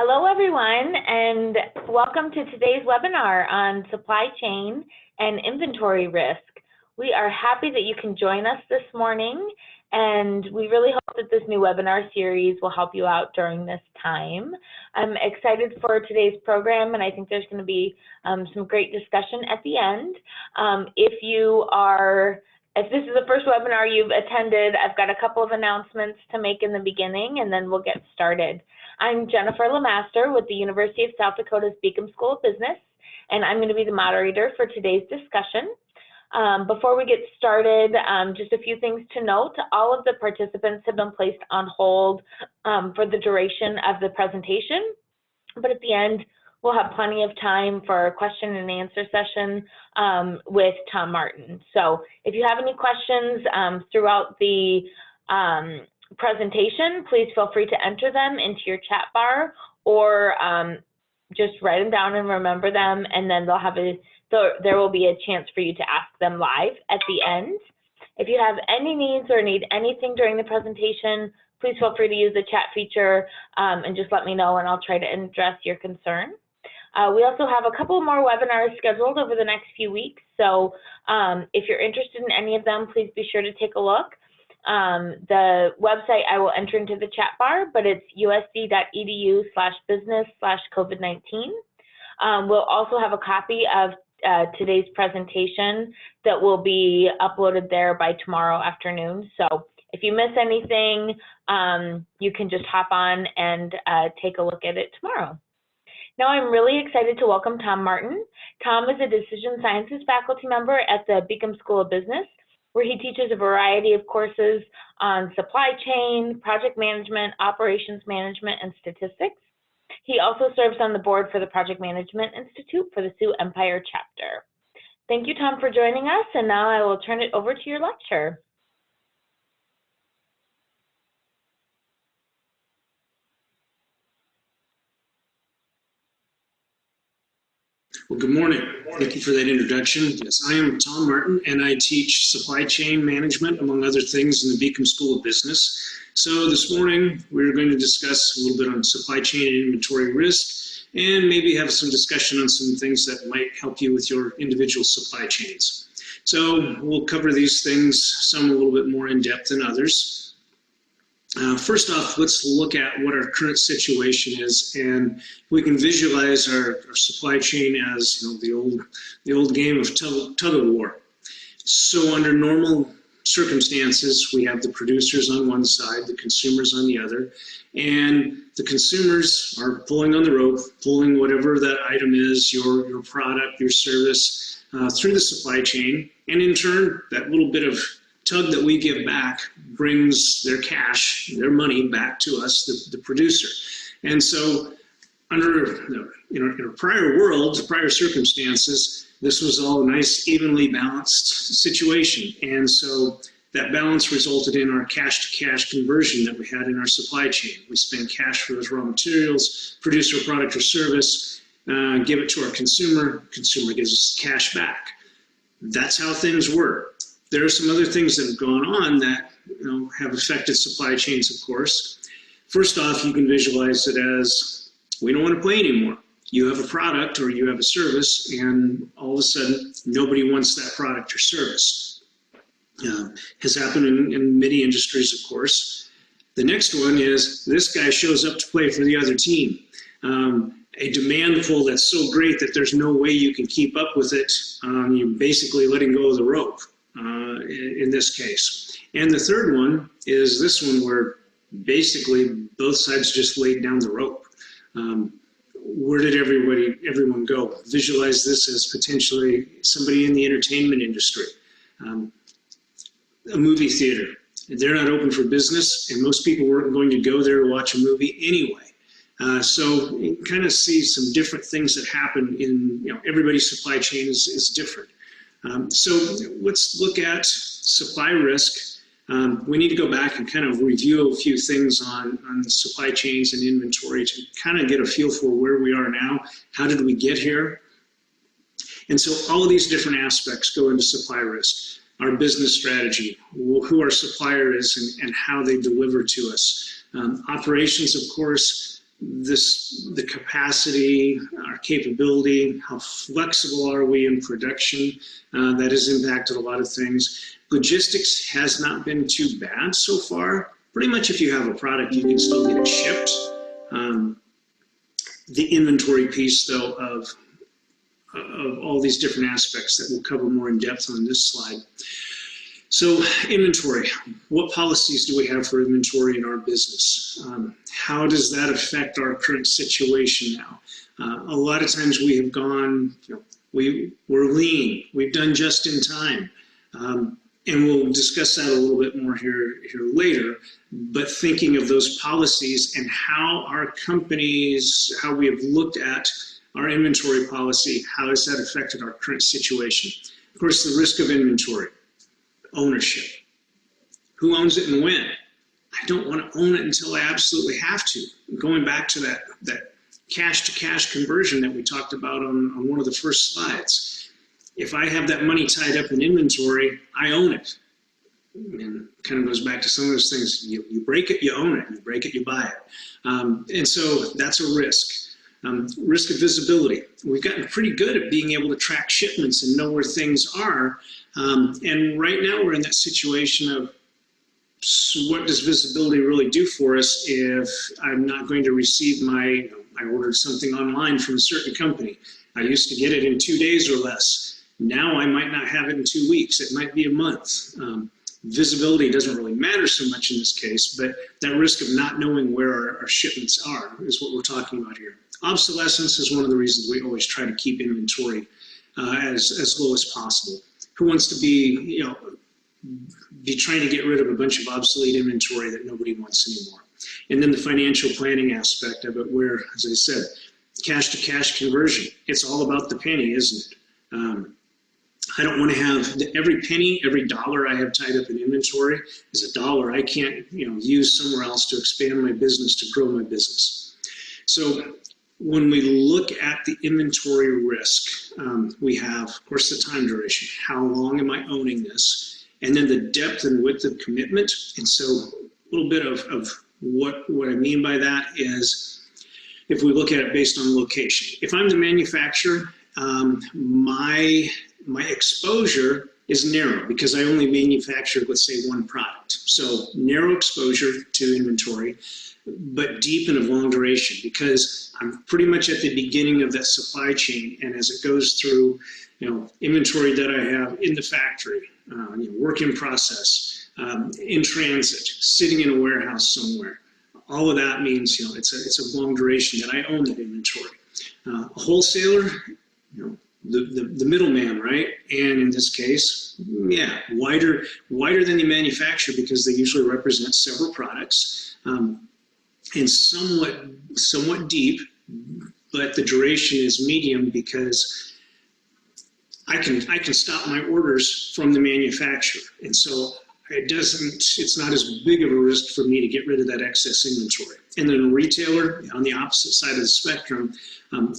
Hello, everyone, and welcome to today's webinar on supply chain and inventory risk. We are happy that you can join us this morning, and we really hope that this new webinar series will help you out during this time. I'm excited for today's program, and I think there's going to be some great discussion at the end. If this is the first webinar you've attended, I've got a couple of announcements to make in the beginning, and then we'll get started. I'm Jennifer LeMaster with the University of South Dakota's Beacom School of Business, and I'm going to be the moderator for today's discussion. Before we get started, just a few things to note. All of the participants have been placed on hold for the duration of the presentation, but at the end, we'll have plenty of time for a question and answer session with Tom Martin. So if you have any questions throughout the presentation, please feel free to enter them into your chat bar or just write them down and remember them, and then there will be a chance for you to ask them live at the end. If you have any needs or need anything during the presentation, please feel free to use the chat feature and just let me know, and I'll try to address your concern. We also have a couple more webinars scheduled over the next few weeks, so if you're interested in any of them, please be sure to take a look. The website I will enter into the chat bar, but it's usc.edu/business/COVID-19. We'll also have a copy of today's presentation that will be uploaded there by tomorrow afternoon. So if you miss anything, you can just hop on and take a look at it tomorrow. Now I'm really excited to welcome Tom Martin. Tom is a decision sciences faculty member at the Beacom School of Business, where he teaches a variety of courses on supply chain, project management, operations management, and statistics. He also serves on the board for the Project Management Institute for the Sioux Empire chapter. Thank you, Tom, for joining us, and now I will turn it over to your lecture. Well, good morning. Thank you for that introduction. Yes, I am Tom Martin, and I teach supply chain management, among other things, in the Beacom School of Business. So this morning, we're going to discuss a little bit on supply chain and inventory risk, and maybe have some discussion on some things that might help you with your individual supply chains. So we'll cover these things, some a little bit more in depth than others. First off, let's look at what our current situation is, and we can visualize our supply chain as, the old game of tug of war. So under normal circumstances, we have the producers on one side, the consumers on the other, and the consumers are pulling on the rope, pulling whatever that item is, your product, your service, through the supply chain, and in turn, that little bit of tug that we give back brings their cash, their money back to us, the producer. And so under in a prior world, prior circumstances, this was all a nice, evenly balanced situation. And so that balance resulted in our cash-to-cash conversion that we had in our supply chain. We spend cash for those raw materials, produce our product or service, give it to our consumer gives us cash back. That's how things were. There are some other things that have gone on that have affected supply chains, of course. First off, you can visualize it as, we don't want to play anymore. You have a product or you have a service, and all of a sudden, nobody wants that product or service. Has happened in many industries, of course. The next one is, this guy shows up to play for the other team. A demand pull that's so great that there's no way you can keep up with it. You're basically letting go of the rope. In this case. And the third one is this one, where basically both sides just laid down the rope. Where did everyone go? Visualize this as potentially somebody in the entertainment industry, a movie theater. They're not open for business, and most people weren't going to go there to watch a movie anyway. So you kind of see some different things that happen in, everybody's supply chain is different. So let's look at supply risk. We need to go back and kind of review a few things on supply chains and inventory to kind of get a feel for where we are now. How did we get here? And so all of these different aspects go into supply risk. Our business strategy, who our supplier is and how they deliver to us. Operations, of course, the capacity, our capability, how flexible are we in production. That has impacted a lot of things. Logistics has not been too bad so far. Pretty much if you have a product, you can still get it shipped. The inventory piece, though, of all these different aspects that we'll cover more in depth on this slide. So inventory, what policies do we have for inventory in our business? How does that affect our current situation now? A lot of times we have gone, we're lean, we've done just in time. And we'll discuss that a little bit more here later, but thinking of those policies and how our companies, how we have looked at our inventory policy, how has that affected our current situation? Of course, the risk of inventory. Ownership. Who owns it and when? I don't want to own it until I absolutely have to. Going back to that cash-to-cash conversion that we talked about on one of the first slides. If I have that money tied up in inventory, I own it. And it kind of goes back to some of those things. You break it, you own it. You break it, you buy it. And so that's a risk. Risk of visibility. We've gotten pretty good at being able to track shipments and know where things are. And right now we're in that situation of, so what does visibility really do for us if I'm not going to receive I ordered something online from a certain company. I used to get it in 2 days or less. Now I might not have it in 2 weeks. It might be a month. Visibility doesn't really matter so much in this case, but that risk of not knowing where our shipments are is what we're talking about here. Obsolescence is one of the reasons we always try to keep inventory as low as possible. Who wants to be trying to get rid of a bunch of obsolete inventory that nobody wants anymore? And then the financial planning aspect of it where, as I said, cash-to-cash conversion. It's all about the penny, isn't it? I don't want to have every penny, every dollar I have tied up in inventory is a dollar I can't use somewhere else to expand my business, to grow my business. So when we look at the inventory risk, we have, of course, the time duration. How long am I owning this? And then the depth and width of commitment. And so a little bit of what I mean by that is if we look at it based on location. If I'm the manufacturer, my exposure is narrow because I only manufacture, let's say, one product. So narrow exposure to inventory, but deep and of long duration because I'm pretty much at the beginning of that supply chain. And as it goes through, inventory that I have in the factory, work in process, in transit, sitting in a warehouse somewhere, all of that means, it's a long duration that I own that inventory. A wholesaler, the middleman, right? And in this case, wider than the manufacturer because they usually represent several products, and somewhat deep, but the duration is medium because I can stop my orders from the manufacturer, and so it's not as big of a risk for me to get rid of that excess inventory. And then a retailer on the opposite side of the spectrum,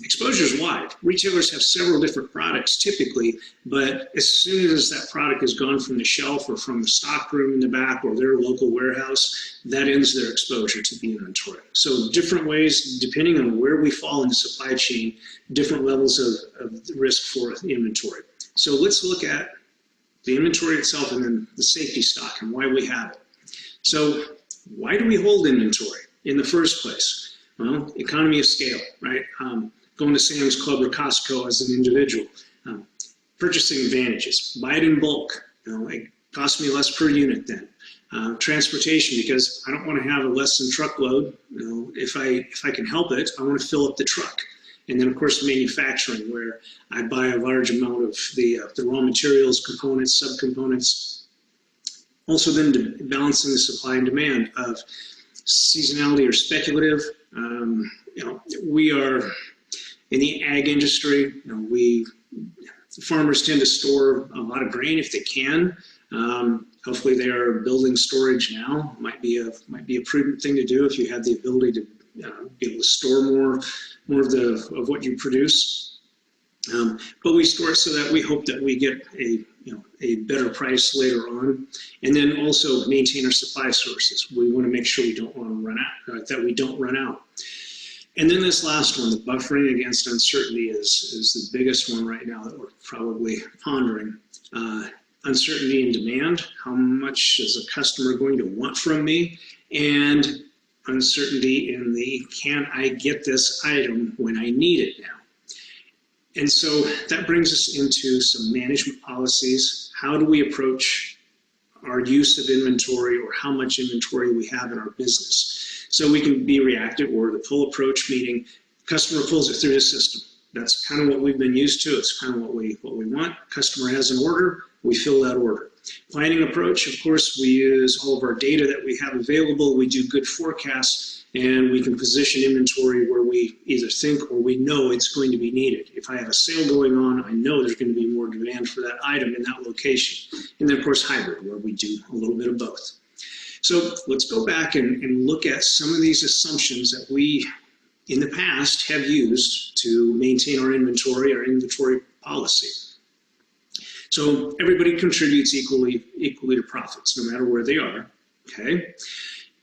exposure is wide. Retailers have several different products typically, but as soon as that product is gone from the shelf or from the stock room in the back or their local warehouse, that ends their exposure to the inventory. So different ways, depending on where we fall in the supply chain, different levels of risk for the inventory. So let's look at the inventory itself and then the safety stock and why we have it. So why do we hold inventory in the first place? Well, economy of scale, right? Going to Sam's Club or Costco as an individual. Purchasing advantages, buy it in bulk. It costs me less per unit then. Transportation, because I don't want to have a less than truckload. If I can help it, I want to fill up the truck. And then, of course, manufacturing, where I buy a large amount of the raw materials, components, subcomponents. Also then balancing the supply and demand of seasonality or speculative. We are in the ag industry. Farmers tend to store a lot of grain if they can. Hopefully they are building storage now. Might be a prudent thing to do if you have the ability to be able to store more of what you produce. But we store it so that we hope that we get a better price later on, and then also maintain our supply sources. We want to make sure we don't run out. And then this last one, the buffering against uncertainty, is the biggest one right now that we're probably pondering. Uncertainty in demand, how much is a customer going to want from me? And uncertainty in the, can I get this item when I need it now? And so that brings us into some management policies. How do we approach our use of inventory, or how much inventory we have in our business? So we can be reactive, or the pull approach, meaning customer pulls it through the system. That's kind of what we've been used to. It's kind of what we want. Customer has an order, we fill that order. Planning approach, of course, we use all of our data that we have available. We do good forecasts, and we can position inventory where we either think or we know it's going to be needed. If I have a sale going on, I know there's going to be more demand for that item in that location. And then, of course, hybrid, where we do a little bit of both. So let's go back and look at some of these assumptions that we, in the past, have used to maintain our inventory policy. So everybody contributes equally to profits, no matter where they are, okay?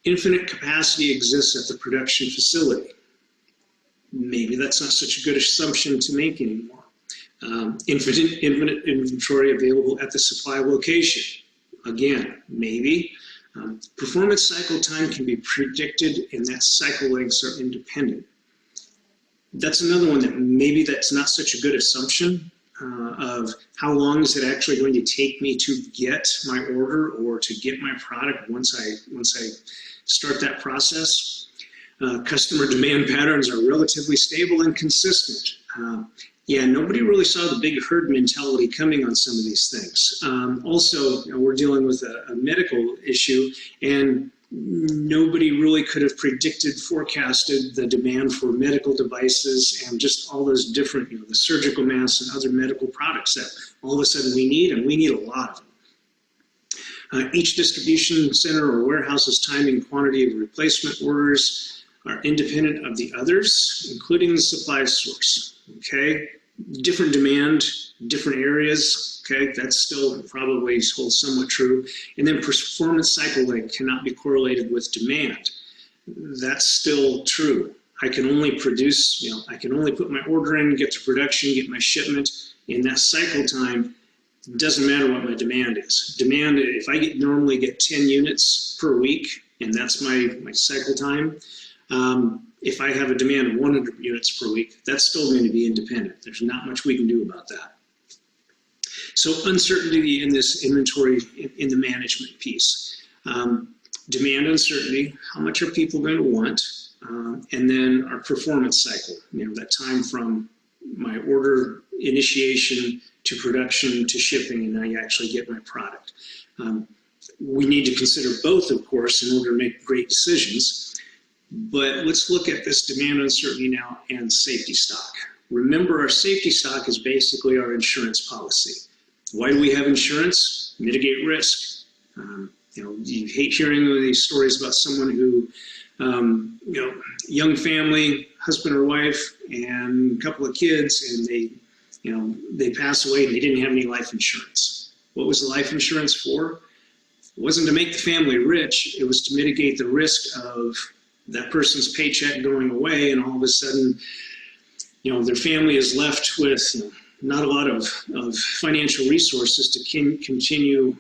Infinite capacity exists at the production facility. Maybe that's not such a good assumption to make anymore. Infinite inventory available at the supply location. Again, maybe. Performance cycle time can be predicted, and that cycle lengths are independent. That's another one that maybe that's not such a good assumption. Of how long is it actually going to take me to get my order or to get my product once I start that process. Customer demand patterns are relatively stable and consistent. Yeah, nobody really saw the big herd mentality coming on some of these things. Also, we're dealing with a medical issue, and nobody really could have forecasted the demand for medical devices and just all those different, the surgical masks and other medical products that all of a sudden we need, and we need a lot of them. Each distribution center or warehouse's time and quantity of replacement orders are independent of the others, including the supply source, okay? Different demand, different areas, okay, that's still probably holds somewhat true. And then performance cycle length cannot be correlated with demand. That's still true. I can only produce, I can only put my order in, get to production, get my shipment. In that cycle time, it doesn't matter what my demand is. Demand, if I normally get 10 units per week, and that's my cycle time, if I have a demand of 100 units per week, that's still going to be independent. There's not much we can do about that. So uncertainty in this inventory, in the management piece. Demand uncertainty, how much are people going to want? And then our performance cycle, that time from my order initiation to production to shipping, and I actually get my product. We need to consider both, of course, in order to make great decisions. But let's look at this demand uncertainty now and safety stock. Remember, our safety stock is basically our insurance policy. Why do we have insurance? Mitigate risk. You hate hearing these stories about someone who, young family, husband or wife, and a couple of kids, and they pass away and they didn't have any life insurance. What was the life insurance for? It wasn't to make the family rich. It was to mitigate the risk of that person's paycheck going away, and all of a sudden, their family is left with not a lot of financial resources to continue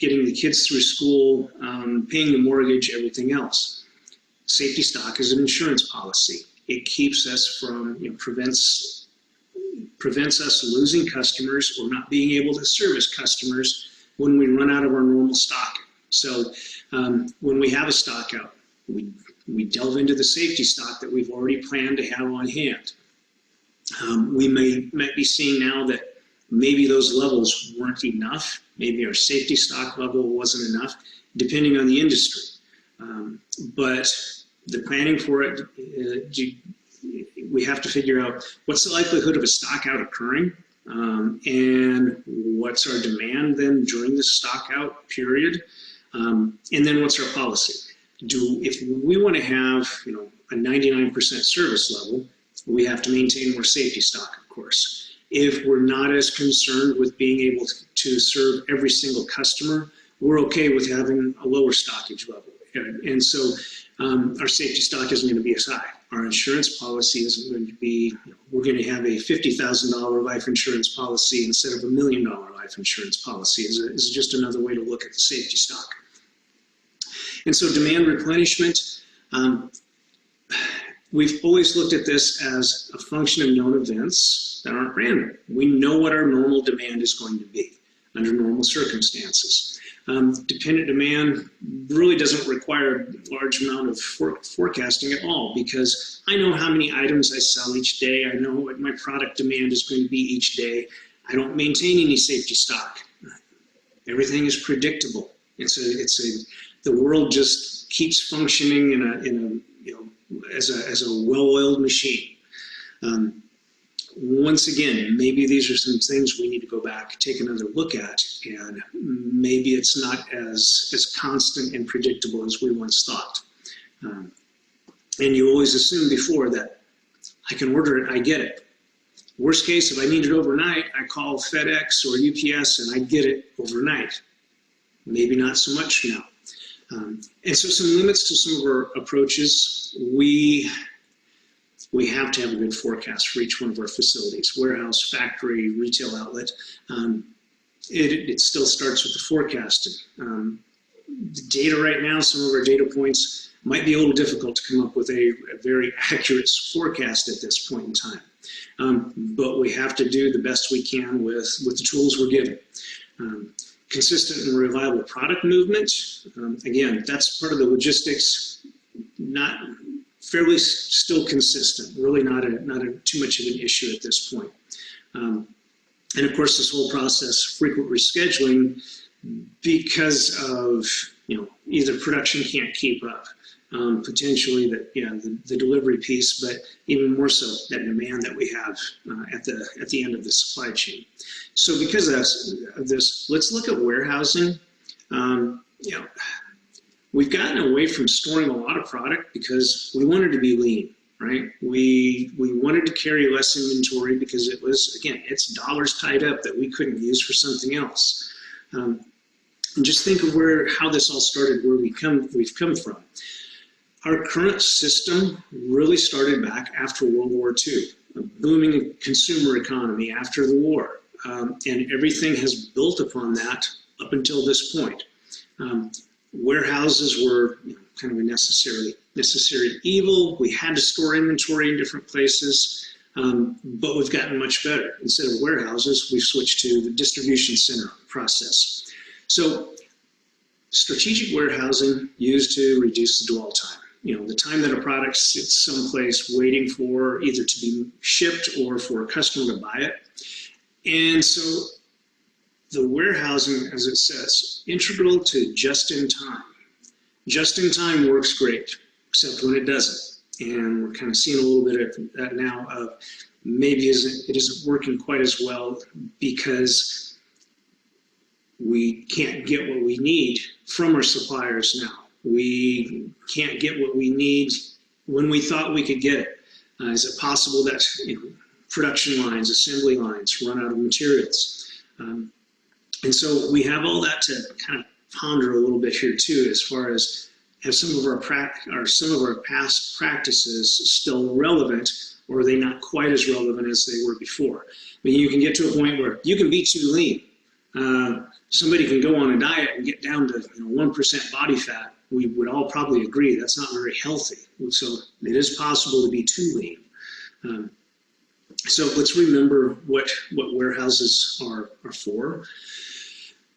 getting the kids through school, paying the mortgage, everything else. Safety stock is an insurance policy. It keeps us from, prevents us losing customers or not being able to service customers when we run out of our normal stock. So when we have a stock out, we delve into the safety stock that we've already planned to have on hand. We might be seeing now that maybe those levels weren't enough. Maybe our safety stock level wasn't enough, depending on the industry. But the planning for it, we have to figure out what's the likelihood of a stock out occurring, and what's our demand then during the stock out period, and then what's our policy. If we want to have a 99% service level, we have to maintain more safety stock, of course. If we're not as concerned with being able to serve every single customer, we're okay with having a lower stockage level. And so our safety stock isn't going to be as high. Our insurance policy isn't going to be, we're going to have a $50,000 life insurance policy instead of $1 million life insurance policy. Is just another way to look at the safety stock. And so demand replenishment, we've always looked at this as a function of known events that aren't random. We know what our normal demand is going to be under normal circumstances. Dependent demand really doesn't require a large amount of forecasting at all, because I know how many items I sell each day. I know what my product demand is going to be each day. I don't maintain any safety stock. Everything is predictable. The world just keeps functioning as a well-oiled machine. Once again, maybe these are some things we need to go back, take another look at, and maybe it's not as constant and predictable as we once thought. And you always assume before that I can order it, I get it. Worst case, if I need it overnight, I call FedEx or UPS and I get it overnight. Maybe not so much now. And so some limits to some of our approaches. We have to have a good forecast for each one of our facilities, warehouse, factory, retail outlet. It still starts with the forecasting. The data right now, some of our data points might be a little difficult to come up with a very accurate forecast at this point in time. But we have to do the best we can with the tools we're given. Consistent and reliable product movement. Again, that's part of the logistics, not fairly still consistent, really not too much of an issue at this point. And of course, this whole process, frequent rescheduling, because of either production can't keep up, potentially the delivery piece, but even more so that demand that we have at the end of the supply chain. So because of this, let's look at warehousing. We've gotten away from storing a lot of product because we wanted to be lean, right? We wanted to carry less inventory because it was, again, it's dollars tied up that we couldn't use for something else. And just think of how this all started, where we've come from. Our current system really started back after World War II, a booming consumer economy after the war. And everything has built upon that up until this point. Warehouses were kind of a necessary evil. We had to store inventory in different places, but we've gotten much better. Instead of warehouses, we've switched to the distribution center process. So strategic warehousing used to reduce the dwell time. The time that a product sits someplace waiting for either to be shipped or for a customer to buy it. And so the warehousing, as it says, integral to just-in-time. Just-in-time works great, except when it doesn't. And we're kind of seeing a little bit of that now of maybe it isn't working quite as well because we can't get what we need from our suppliers now. We can't get what we need when we thought we could get it. Is it possible that production lines, assembly lines run out of materials? And so we have all that to kind of ponder a little bit here too, as far as have some of our past practices still relevant, or are they not quite as relevant as they were before? I mean, you can get to a point where you can be too lean. Somebody can go on a diet and get down to 1% body fat. We would all probably agree that's not very healthy. So it is possible to be too lean. So let's remember what warehouses are for.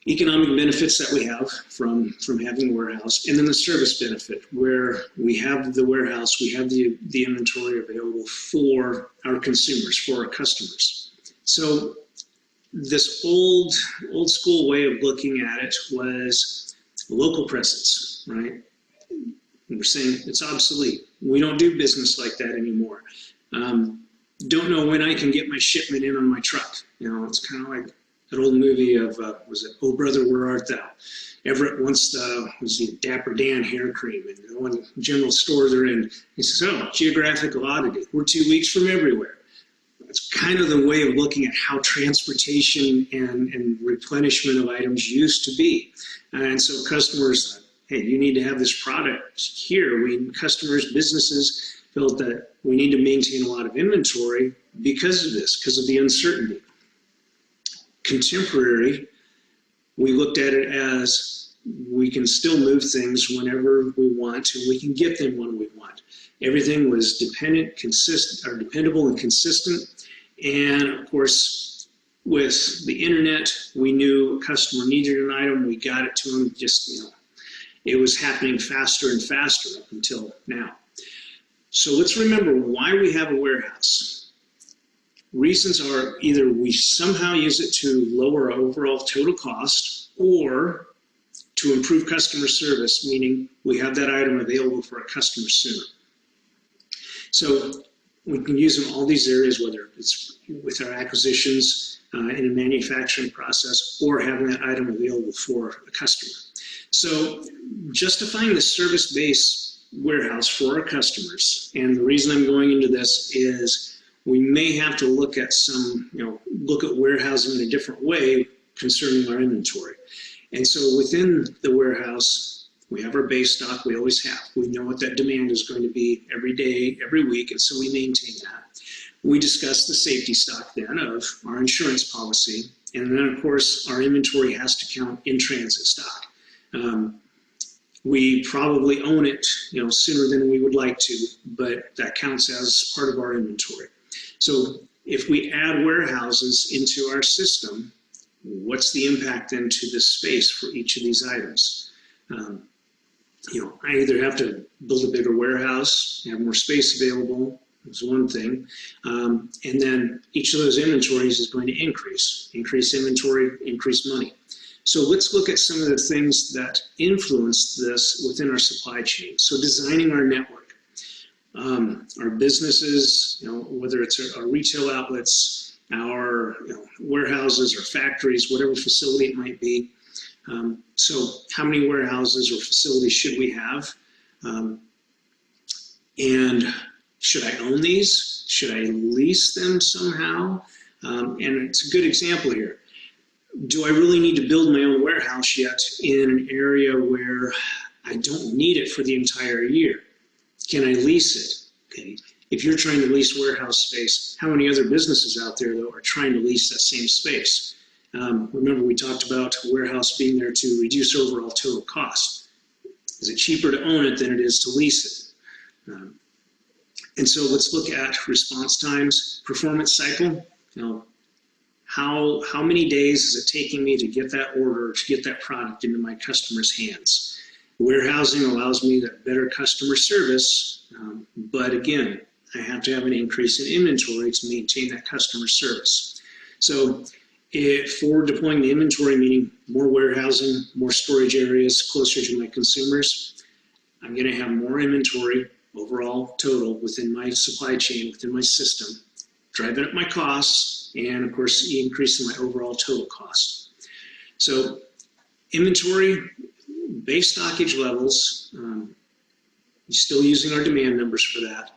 Economic benefits that we have from having a warehouse, and then the service benefit, where we have the warehouse, we have the inventory available for our consumers, for our customers. So this old school way of looking at it was local presence, right? And we're saying it's obsolete. We don't do business like that anymore. Don't know when I can get my shipment in on my truck. It's kind of like that old movie of, was it Oh Brother, Where Art Thou? Everett wants was the Dapper Dan hair cream, and the one general store they're in, he says, oh, geographical oddity. We're 2 weeks from everywhere. That's kind of the way of looking at how transportation and replenishment of items used to be. And so customers, hey, you need to have this product here. Customers, businesses felt that we need to maintain a lot of inventory because of this, because of the uncertainty. Contemporary, we looked at it as we can still move things whenever we want, and we can get them when we want. Everything was dependable and consistent. And of course, with the internet, we knew a customer needed an item, we got it to them. It was happening faster and faster up until now. So let's remember why we have a warehouse. Reasons are either we somehow use it to lower our overall total cost, or to improve customer service, meaning we have that item available for a customer sooner. So we can use them in all these areas, whether it's with our acquisitions in a manufacturing process, or having that item available for a customer. So justifying the service-based warehouse for our customers, and the reason I'm going into this is we may have to look at look at warehousing in a different way concerning our inventory. And so within the warehouse, we have our base stock, we always have. We know what that demand is going to be every day, every week, and so we maintain that. We discuss the safety stock then of our insurance policy, and then of course our inventory has to count in transit stock. We probably own it, sooner than we would like to, but that counts as part of our inventory. So if we add warehouses into our system, what's the impact then to the space for each of these items? I either have to build a bigger warehouse, have more space available, is one thing, and then each of those inventories is going to increase inventory, increase money. So let's look at some of the things that influence this within our supply chain. So designing our network, our businesses, whether it's our retail outlets, our warehouses or factories, whatever facility it might be. So how many warehouses or facilities should we have? And should I own these? Should I lease them somehow? And it's a good example here. Do I really need to build my own warehouse yet in an area where I don't need it for the entire year? Can I lease it? Okay. If you're trying to lease warehouse space, how many other businesses out there, though, are trying to lease that same space? Remember, we talked about a warehouse being there to reduce overall total cost. Is it cheaper to own it than it is to lease it? And so let's look at response times, performance cycle. How many days is it taking me to get that order, to get that product into my customer's hands? Warehousing allows me that better customer service, but again, I have to have an increase in inventory to maintain that customer service. So for deploying the inventory, meaning more warehousing, more storage areas closer to my consumers, I'm going to have more inventory overall total within my supply chain, within my system, driving up my costs, and of course, increasing my overall total cost. So inventory, base stockage levels, still using our demand numbers for that.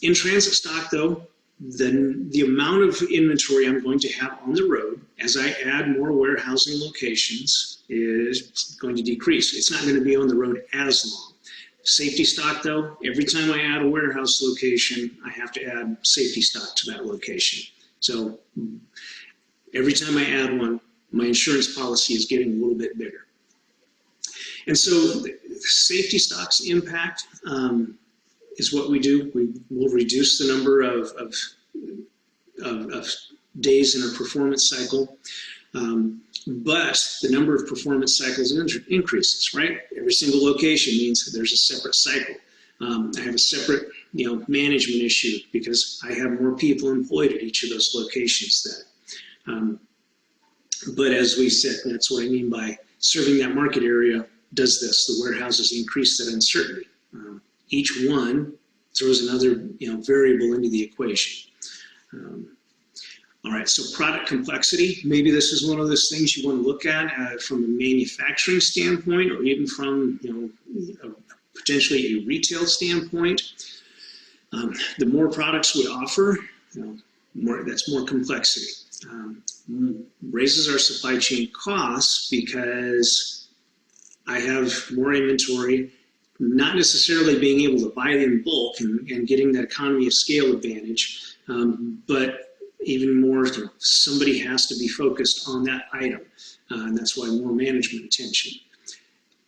In transit stock though, then the amount of inventory I'm going to have on the road as I add more warehousing locations is going to decrease. It's not going to be on the road as long. Safety stock though, every time I add a warehouse location, I have to add safety stock to that location. So every time I add one, my insurance policy is getting a little bit bigger. And so the safety stock's impact is what we do. We will reduce the number of days in a performance cycle, but the number of performance cycles increases, right? Every single location means that there's a separate cycle. I have a separate management issue because I have more people employed at each of those locations then. But as we said, that's what I mean by serving that market area does this. The warehouses increase that uncertainty. Each one throws another variable into the equation. All right, so product complexity. Maybe this is one of those things you want to look at from a manufacturing standpoint, or even from potentially a retail standpoint. The more products we offer, that's more complexity. Raises our supply chain costs because I have more inventory, not necessarily being able to buy it in bulk and getting that economy of scale advantage, but even more, somebody has to be focused on that item, and that's why more management attention.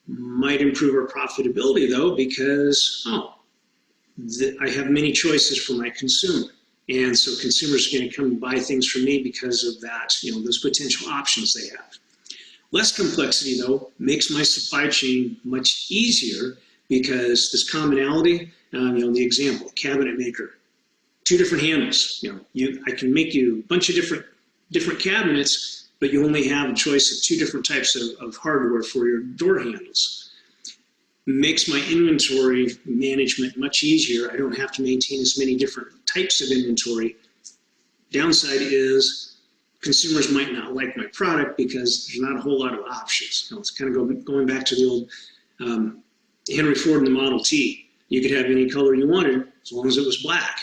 Might improve our profitability though, because I have many choices for my consumer. And so consumers are going to come and buy things from me because of that, those potential options they have. Less complexity though makes my supply chain much easier because this commonality, the example, cabinet maker, 2 different handles. I can make you a bunch of different cabinets, but you only have a choice of 2 different types of hardware for your door handles. Makes my inventory management much easier. I don't have to maintain as many different types of inventory. Downside is consumers might not like my product because there's not a whole lot of options. It's kind of going back to the old Henry Ford and the Model T. You could have any color you wanted as long as it was black.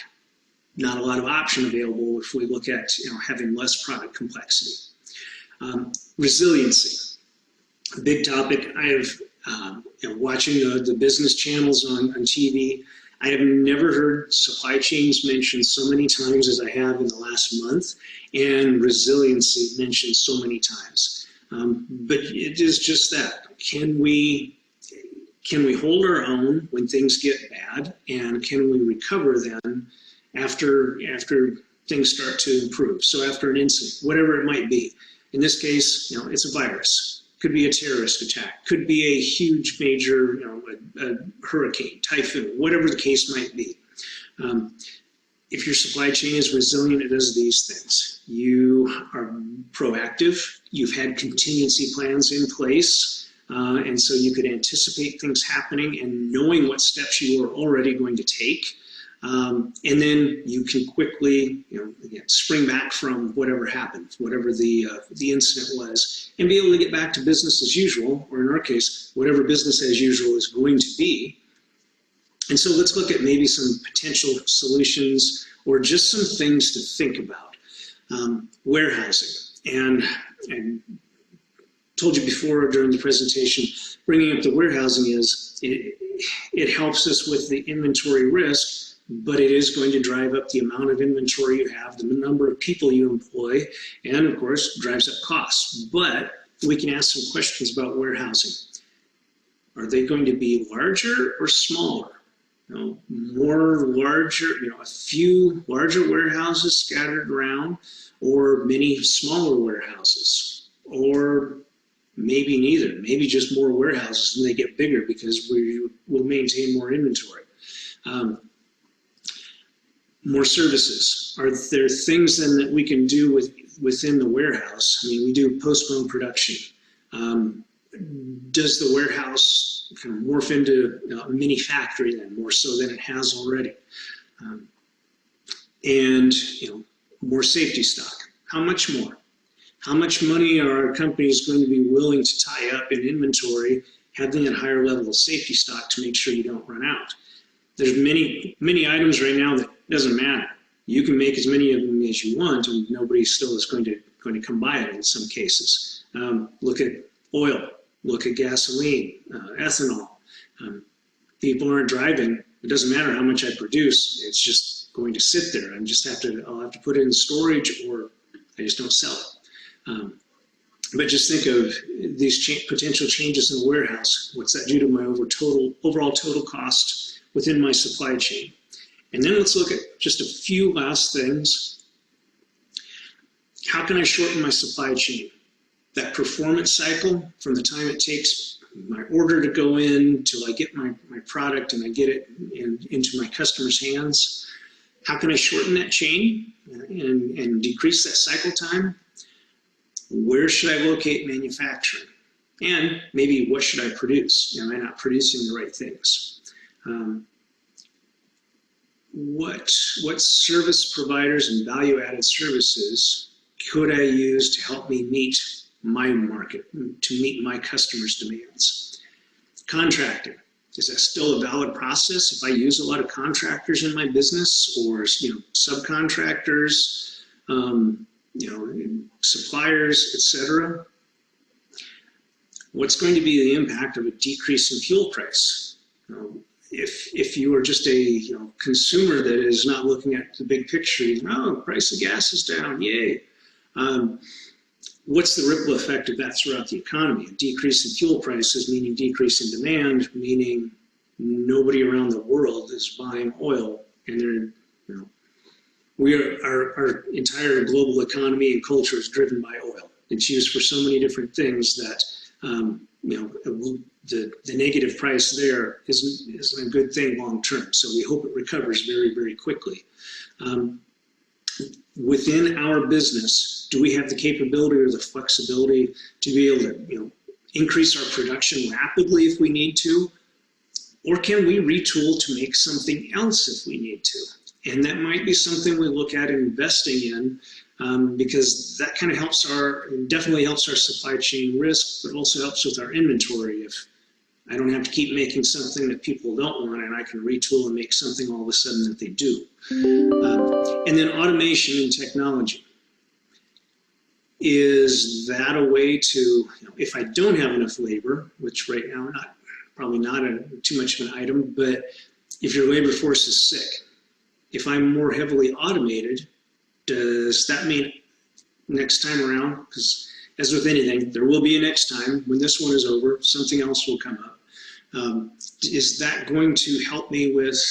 Not a lot of option available if we look at having less product complexity. Resiliency, a big topic. I have watching the business channels on TV, I have never heard supply chains mentioned so many times as I have in the last month, and resiliency mentioned so many times. But it is just that. Can we hold our own when things get bad, and can we recover then after things start to improve? So after an incident, whatever it might be. In this case, it's a virus. Could be a terrorist attack, could be a huge major, a hurricane, typhoon, whatever the case might be. If your supply chain is resilient, it does these things. You are proactive, you've had contingency plans in place, and so you could anticipate things happening and knowing what steps you are already going to take. And then you can quickly, again, spring back from whatever happened, whatever the incident was, and be able to get back to business as usual, or in our case, whatever business as usual is going to be. And so let's look at maybe some potential solutions or just some things to think about. Warehousing, and I told you before during the presentation, bringing up the warehousing it helps us with the inventory risk, but it is going to drive up the amount of inventory you have, the number of people you employ, and of course drives up costs. But we can ask some questions about warehousing. Are they going to be larger or smaller? More larger, a few larger warehouses scattered around, or many smaller warehouses, or maybe neither, maybe just more warehouses and they get bigger because we will maintain more inventory. More services. Are there things then that we can do within the warehouse? I mean, we do postponed production. Does the warehouse kind of morph into a mini factory then, more so than it has already? And more safety stock. How much more? How much money are our companies going to be willing to tie up in inventory, having a higher level of safety stock to make sure you don't run out? There's many items right now that doesn't matter. You can make as many of them as you want, and nobody still is going to come buy it in some cases. Look at oil. Look at gasoline, ethanol. People aren't driving. It doesn't matter how much I produce. It's just going to sit there. I'll have to put it in storage, or I just don't sell it. But just think of these potential changes in the warehouse. What's that do to my overall total cost within my supply chain? And then let's look at just a few last things. How can I shorten my supply chain? That performance cycle from the time it takes my order to go in till I get my product and I get it into my customer's hands. How can I shorten that chain and decrease that cycle time? Where should I locate manufacturing? And maybe what should I produce? Am I not producing the right things? What service providers and value-added services could I use to help me meet my market, to meet my customers' demands? Contracting, is that still a valid process if I use a lot of contractors in my business, or subcontractors, suppliers, etc.? What's going to be the impact of a decrease in fuel price? If you are just a consumer that is not looking at the big picture, oh, the price of gas is down, yay. What's the ripple effect of that throughout the economy? A decrease in fuel prices meaning decrease in demand, meaning nobody around the world is buying oil, and our entire global economy and culture is driven by oil. It's used for so many different things that the negative price there isn't a good thing long term. So we hope it recovers very, very quickly. Within our business, do we have the capability or the flexibility to be able to increase our production rapidly if we need to? Or can we retool to make something else if we need to? And that might be something we look at investing in, because that kind of definitely helps our supply chain risk, but also helps with our inventory. If I don't have to keep making something that people don't want, and I can retool and make something all of a sudden that they do. And then automation and technology. Is that a way to, if I don't have enough labor, which right now probably not too much of an item, but if your labor force is sick, if I'm more heavily automated, does that mean next time around, because as with anything, there will be a next time. When this one is over, something else will come up. Is that going to help me with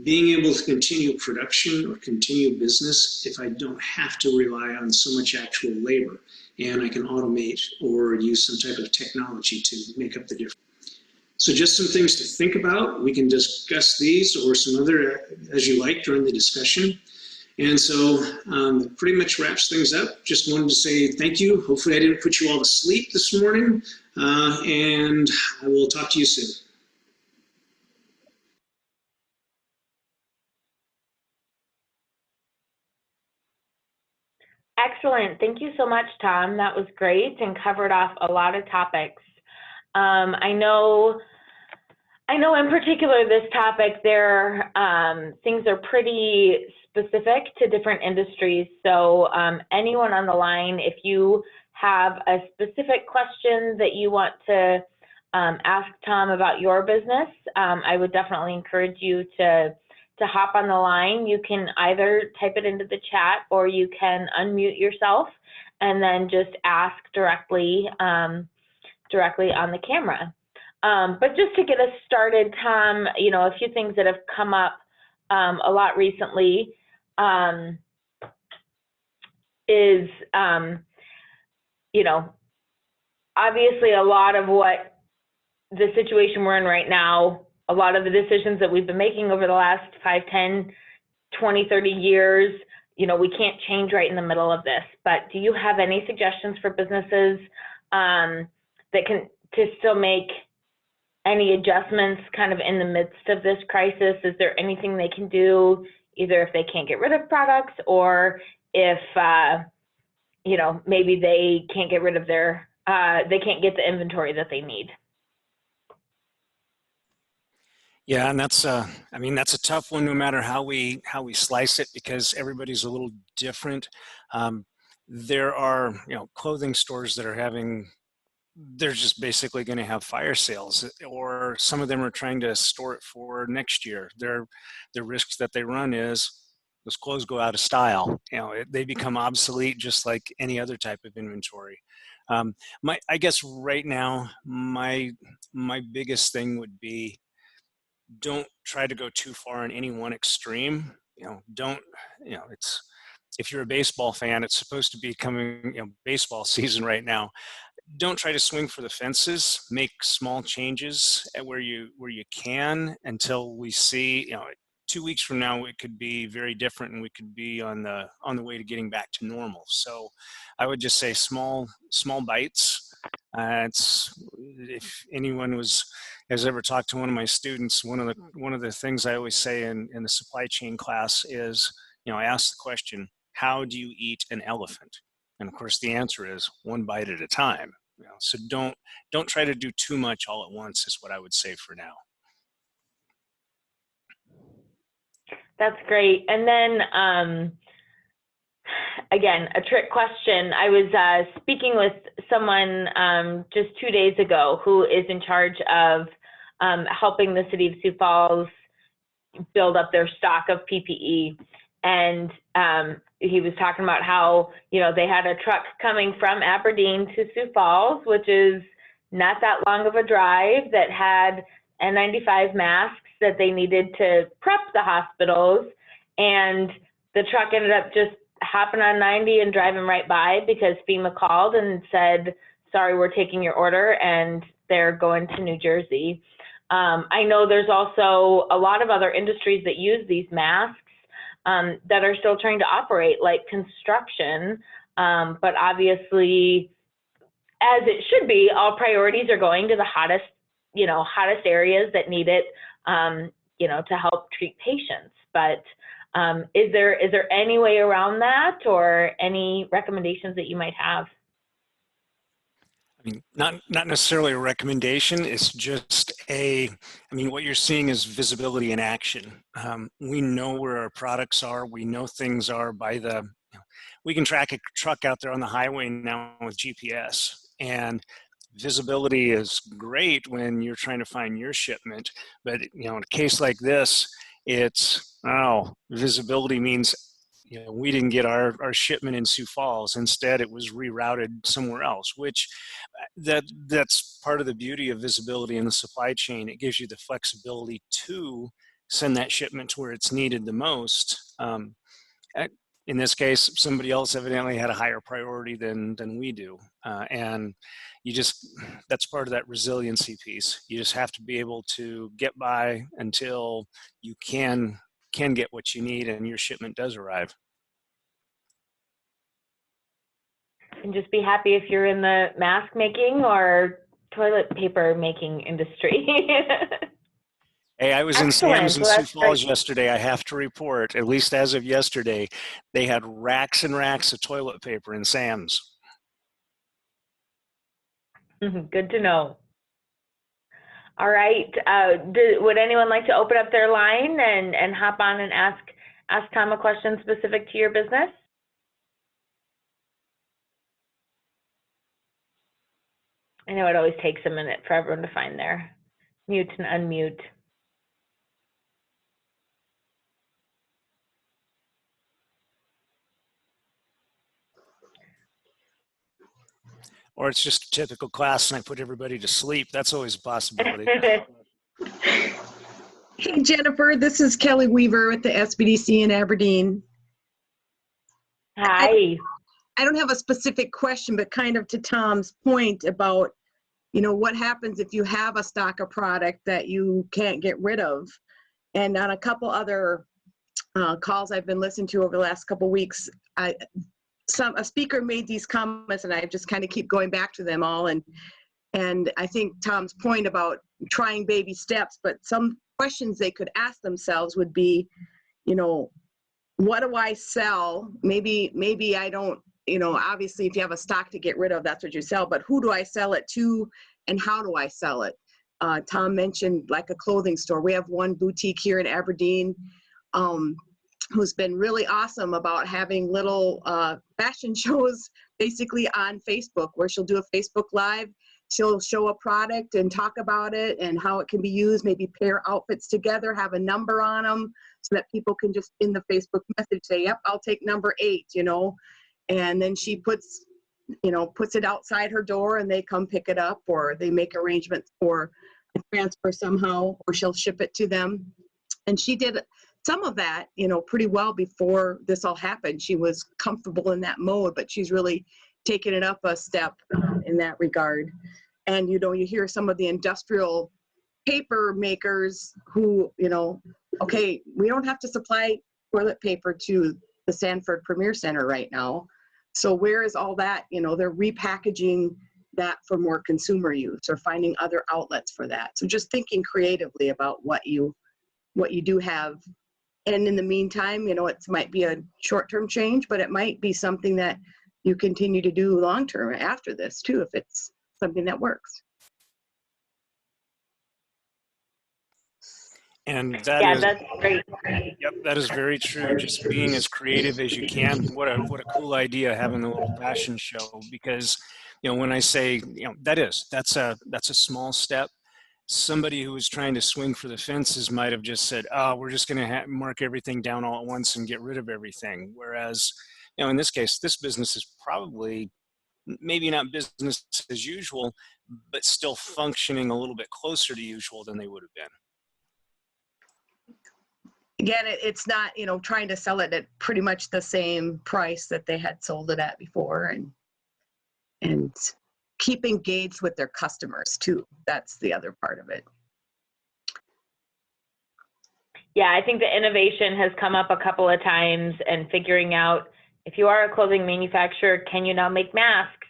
being able to continue production or continue business if I don't have to rely on so much actual labor, and I can automate or use some type of technology to make up the difference? So just some things to think about. We can discuss these or some other as you like during the discussion. And so that pretty much wraps things up. Just wanted to say thank you. Hopefully I didn't put you all to sleep this morning, and I will talk to you soon. Excellent. Thank you so much, Tom. That was great and covered off a lot of topics. I know in particular this topic, things are pretty specific to different industries. So anyone on the line, if you have a specific question that you want to ask Tom about your business, I would definitely encourage you to hop on the line. You can either type it into the chat or you can unmute yourself and then just ask directly on the camera. But just to get us started, Tom, a few things that have come up a lot recently is, obviously a lot of what the situation we're in right now, a lot of the decisions that we've been making over the last 5, 10, 20, 30 years, we can't change right in the middle of this. But do you have any suggestions for businesses that can to still make any adjustments kind of in the midst of this crisis? Is there anything they can do, either if they can't get rid of products or if, maybe they can't get rid of they can't get the inventory that they need? Yeah, and that's that's a tough one no matter how we slice it, because everybody's a little different. There are clothing stores that are they're just basically going to have fire sales, or some of them are trying to store it for next year. The risks that they run is those clothes go out of style. They become obsolete just like any other type of inventory. I guess right now my biggest thing would be, don't try to go too far in any one extreme. It's, if you're a baseball fan, it's supposed to be coming, baseball season right now. Don't try to swing for the fences. Make small changes at where you can until we see, 2 weeks from now it could be very different, and we could be on the way to getting back to normal. So I would just say small bites. If anyone has ever talked to one of my students, one of the things I always say in the supply chain class is, I ask the question, how do you eat an elephant? And of course the answer is one bite at a time. So don't try to do too much all at once is what I would say for now. That's great. And then again, a trick question. I was speaking with someone just 2 days ago who is in charge of helping the city of Sioux Falls build up their stock of PPE. And he was talking about how, you know, they had a truck coming from Aberdeen to Sioux Falls, which is not that long of a drive, that had N95 masks that they needed to prep the hospitals. And the truck ended up just hopping on 90 and driving right by because FEMA called and said, sorry, we're taking your order, and they're going to New Jersey. I know there's also a lot of other industries that use these masks that are still trying to operate, like construction, but obviously, as it should be, all priorities are going to the hottest areas that need it, to help treat patients. But is there any way around that, or any recommendations that you might have? I mean, not necessarily a recommendation. It's just what you're seeing is visibility in action. We know where our products are. We know things are we can track a truck out there on the highway now with GPS, and visibility is great when you're trying to find your shipment. But, in a case like this, visibility means, we didn't get our shipment in Sioux Falls. Instead, it was rerouted somewhere else, which that's part of the beauty of visibility in the supply chain. It gives you the flexibility to send that shipment to where it's needed the most. In this case, somebody else evidently had a higher priority than we do. And that's part of that resiliency piece. You just have to be able to get by until you can get what you need and your shipment does arrive. And just be happy if you're in the mask making or toilet paper making industry. Hey, I was Excellent. in Sam's in Sioux Falls yesterday. I have to report, at least as of yesterday, they had racks and racks of toilet paper in Sam's. Good to know. All right. Would anyone like to open up their line and hop on and ask Tom a question specific to your business? I know it always takes a minute for everyone to find their mute and unmute. Or it's just a typical class and I put everybody to sleep. That's always a possibility. Hey, Jennifer, this is Kelly Weaver with the SBDC in Aberdeen. Hi. I don't have a specific question, but kind of to Tom's point about, what happens if you have a stock of product that you can't get rid of. And on a couple other calls I've been listening to over the last couple weeks, a speaker made these comments, and I just kind of keep going back to them all. And I think Tom's point about trying baby steps, but some questions they could ask themselves would be, what do I sell? Maybe I don't, obviously if you have a stock to get rid of, that's what you sell, but who do I sell it to and how do I sell it? Tom mentioned like a clothing store. We have one boutique here in Aberdeen who's been really awesome about having little fashion shows basically on Facebook, where she'll do a Facebook Live. She'll show a product and talk about it and how it can be used, maybe pair outfits together, have a number on them so that people can just in the Facebook message say, yep, I'll take number 8, and then she puts it outside her door and they come pick it up, or they make arrangements for a transfer somehow, or she'll ship it to them. And she did some of that, pretty well before this all happened. She was comfortable in that mode, but she's really taken it up a step in that regard. And, you hear some of the industrial paper makers who, okay, we don't have to supply toilet paper to the Sanford Premier Center right now. So where is all that? They're repackaging that for more consumer use or finding other outlets for that. So just thinking creatively about what you do have. And in the meantime, it might be a short-term change, but it might be something that you continue to do long-term after this too, if it's something that works. And that's great. Yep, that is very true. Just being as creative as you can. What a cool idea, having a little fashion show, because when I say, that's a small step. Somebody who was trying to swing for the fences might have just said, oh, we're just going to mark everything down all at once and get rid of everything. Whereas, in this case, this business is probably maybe not business as usual, but still functioning a little bit closer to usual than they would have been. Again, it's not, trying to sell it at pretty much the same price that they had sold it at before, and keep engaged with their customers too. That's the other part of it. Yeah, I think the innovation has come up a couple of times, and figuring out, if you are a clothing manufacturer, can you now make masks?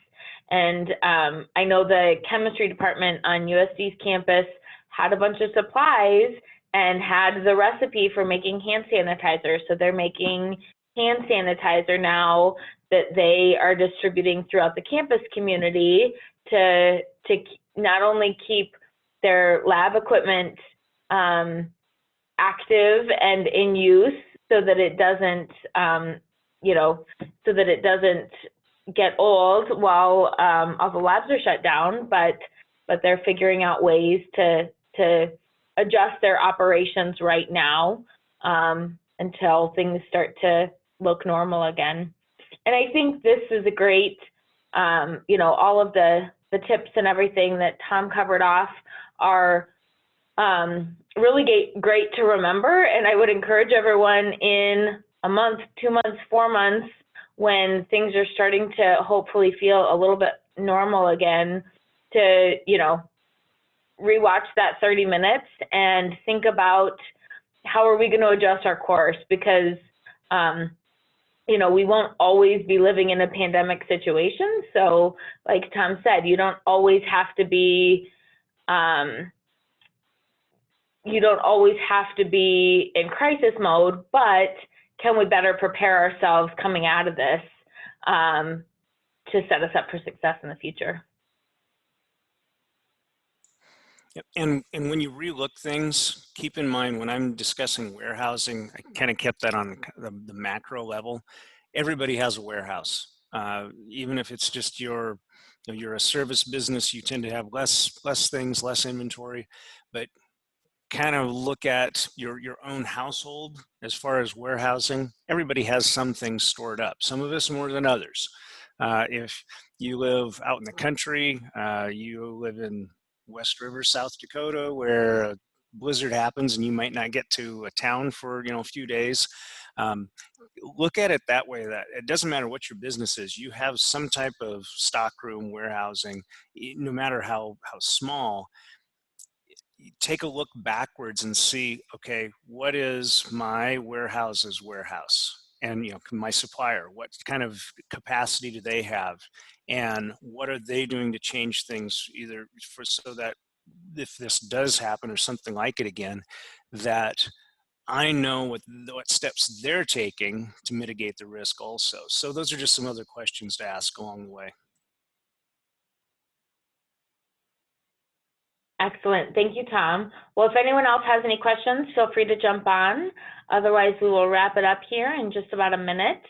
And I know the chemistry department on USD's campus had a bunch of supplies and had the recipe for making hand sanitizer. So they're making hand sanitizer now that they are distributing throughout the campus community to not only keep their lab equipment active and in use, so that it doesn't, so that it doesn't get old while all the labs are shut down, but they're figuring out ways to adjust their operations right now until things start to look normal again. And I think this is a great, all of the tips and everything that Tom covered off are really great to remember. And I would encourage everyone in a month, 2 months, 4 months, when things are starting to hopefully feel a little bit normal again, to, rewatch that 30 minutes and think about how are we going to adjust our course, because, we won't always be living in a pandemic situation. So like Tom said, you don't always have to be, in crisis mode, but can we better prepare ourselves coming out of this to set us up for success in the future? And when you relook things, keep in mind, when I'm discussing warehousing, I kind of kept that on the macro level. Everybody has a warehouse. Even if it's just you're a service business, you tend to have less things, less inventory, but kind of look at your own household as far as warehousing. Everybody has some things stored up, some of us more than others. If you live out in the country, you live in West River, South Dakota, where a blizzard happens and you might not get to a town for a few days. Look at it that way, that it doesn't matter what your business is, you have some type of stockroom warehousing, no matter how small. Take a look backwards and see, okay, what is my warehouse's warehouse? And my supplier, what kind of capacity do they have? And what are they doing to change things, either so that if this does happen or something like it again, that I know what steps they're taking to mitigate the risk also. So those are just some other questions to ask along the way. Excellent. Thank you, Tom. Well, if anyone else has any questions, feel free to jump on. Otherwise, we will wrap it up here in just about a minute.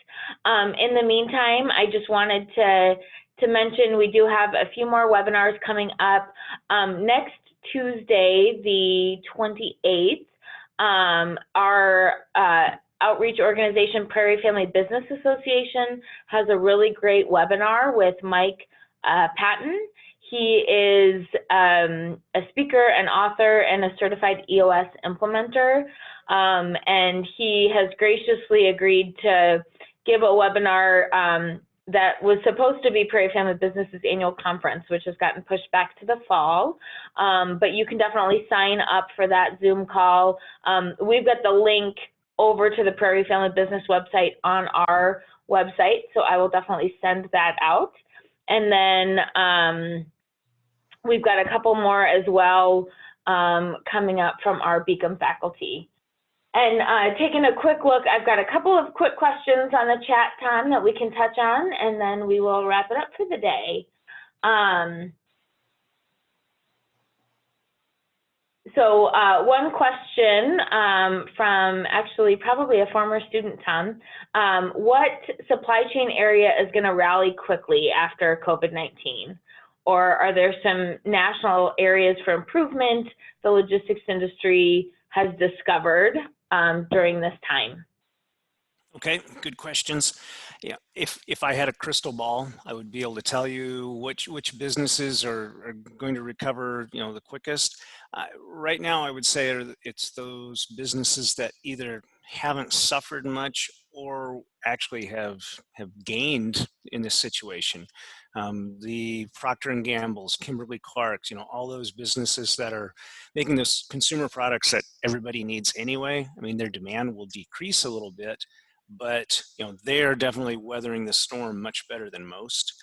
In the meantime, I just wanted to mention we do have a few more webinars coming up. Next Tuesday, the 28th, our outreach organization, Prairie Family Business Association, has a really great webinar with Mike Patton. He is a speaker, an author, and a certified EOS implementer, and he has graciously agreed to give a webinar that was supposed to be Prairie Family Business's annual conference, which has gotten pushed back to the fall, but you can definitely sign up for that Zoom call. We've got the link over to the Prairie Family Business website on our website, so I will definitely send that out. And then we've got a couple more as well coming up from our Beacom faculty. And taking a quick look, I've got a couple of quick questions on the chat, Tom, that we can touch on, and then we will wrap it up for the day. So one question from actually probably a former student, Tom. What supply chain area is going to rally quickly after COVID-19? Or are there some national areas for improvement the logistics industry has discovered during this time? Okay, good questions. Yeah, if I had a crystal ball, I would be able to tell you which businesses are going to recover, the quickest. Right now, I would say it's those businesses that either haven't suffered much or actually have gained in this situation. The Procter and Gamble's, Kimberly Clark's, all those businesses that are making those consumer products that everybody needs anyway. I mean, their demand will decrease a little bit, but they are definitely weathering the storm much better than most.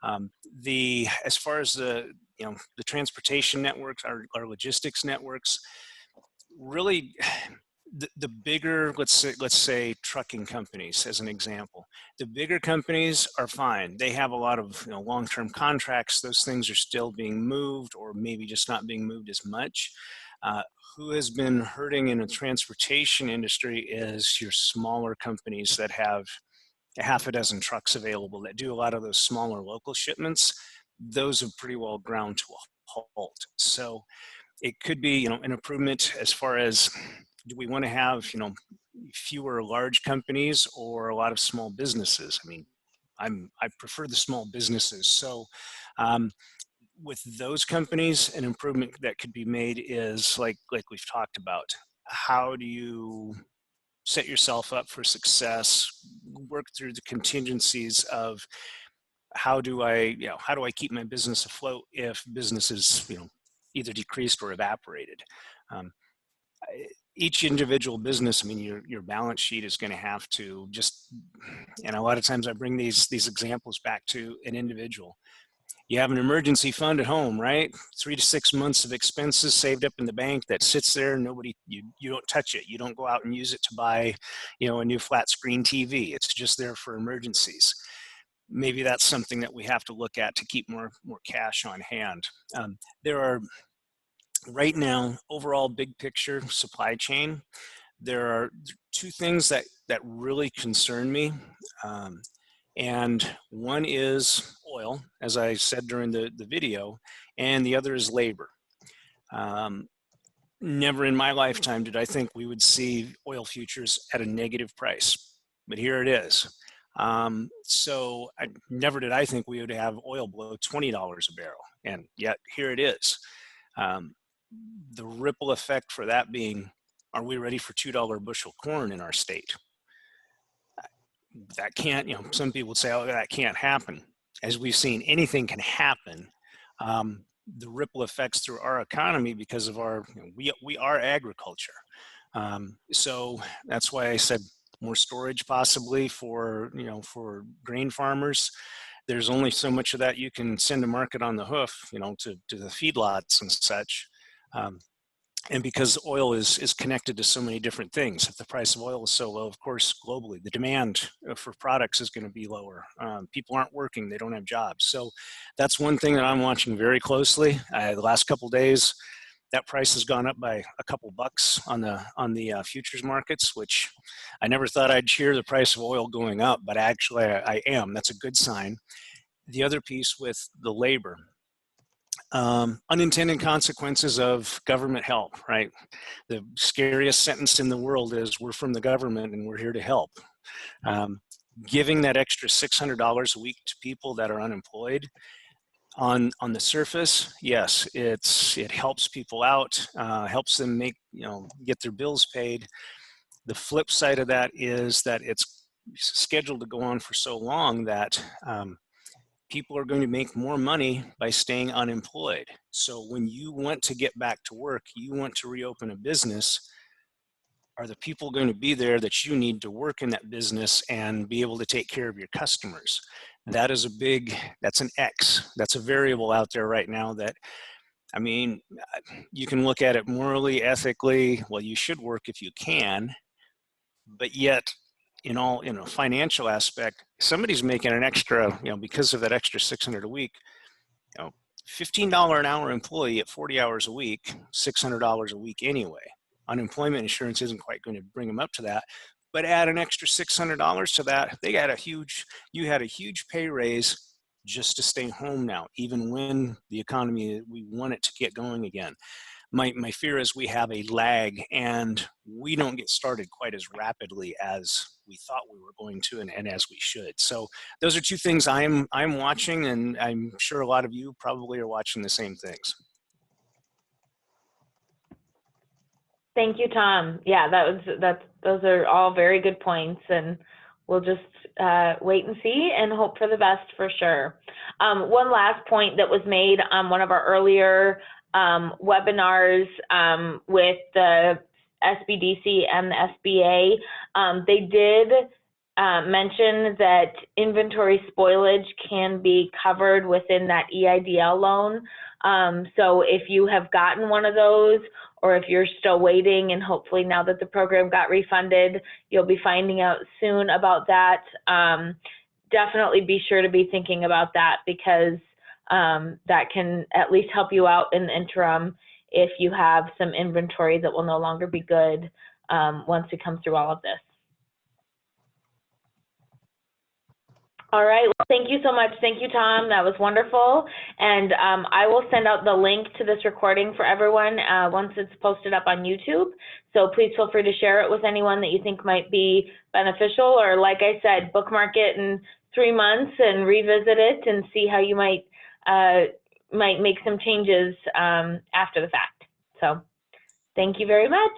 As far as the transportation networks, our logistics networks, really the bigger, let's say trucking companies as an example, the bigger companies are fine. They have a lot of long-term contracts. Those things are still being moved, or maybe just not being moved as much. Who has been hurting in the transportation industry is your smaller companies that have a half a dozen trucks available that do a lot of those smaller local shipments. Those have pretty well ground to a halt. So it could be, an improvement as far as, do we want to have, fewer large companies or a lot of small businesses? I mean, I prefer the small businesses. So with those companies, an improvement that could be made is like we've talked about. How do you set yourself up for success? Work through the contingencies of how do I keep my business afloat if businesses either decreased or evaporated. Each individual business, I mean, your balance sheet is going to have to just, and a lot of times I bring these examples back to an individual. You have an emergency fund at home, right? 3 to 6 months of expenses saved up in the bank that sits there. You don't touch it. You don't go out and use it to buy, a new flat screen TV. It's just there for emergencies. Maybe that's something that we have to look at to keep more cash on hand. There are, right now, overall big picture supply chain, there are two things that really concern me. And one is oil, as I said during the video, and the other is labor. Never in my lifetime did I think we would see oil futures at a negative price, but here it is. So never did I think we would have oil below $20 a barrel, and yet here it is. The ripple effect for that being, are we ready for $2 bushel corn in our state? That can't, some people would say, oh, that can't happen. As we've seen, anything can happen. The ripple effects through our economy because of our, we are agriculture. So that's why I said more storage possibly for, for grain farmers. There's only so much of that you can send to market on the hoof, to the feedlots and such. And because oil is connected to so many different things, if the price of oil is so low, of course, globally, the demand for products is going to be lower. People aren't working, they don't have jobs. So that's one thing that I'm watching very closely. The last couple of days, that price has gone up by a couple bucks on the futures markets, which I never thought I'd cheer the price of oil going up, but actually I am. That's a good sign. The other piece with the labor. Unintended consequences of government help, right? The scariest sentence in the world is, we're from the government and we're here to help. Giving that extra $600 a week to people that are unemployed, on the surface, yes, it helps people out, helps them get their bills paid. The flip side of that is that it's scheduled to go on for so long that people are going to make more money by staying unemployed. So when you want to get back to work, you want to reopen a business, are the people going to be there that you need to work in that business and be able to take care of your customers? That is that's an X. That's a variable out there right now that, I mean, you can look at it morally, ethically, well, you should work if you can, but yet, in a financial aspect, somebody's making an extra, because of that extra $600 a week, $15 an hour employee at 40 hours a week, $600 a week anyway. Unemployment insurance isn't quite going to bring them up to that, but add an extra $600 to that, you had a huge pay raise just to stay home now, even when the economy, we want it to get going again. My fear is we have a lag and we don't get started quite as rapidly as we thought we were going to and as we should. So those are two things I'm watching, and I'm sure a lot of you probably are watching the same things. Thank you, Tom. Yeah, those are all very good points, and we'll just wait and see and hope for the best for sure. One last point that was made on one of our earlier webinars with the SBDC and the SBA, they did mention that inventory spoilage can be covered within that EIDL loan. So if you have gotten one of those, or if you're still waiting, and hopefully now that the program got refunded, you'll be finding out soon about that. Definitely be sure to be thinking about that, because that can at least help you out in the interim if you have some inventory that will no longer be good once we come through all of this. All right, well, thank you so much. Thank you, Tom. That was wonderful. And I will send out the link to this recording for everyone once it's posted up on YouTube. So please feel free to share it with anyone that you think might be beneficial, or like I said, bookmark it in 3 months and revisit it and see how you might make some changes after the fact. So thank you very much.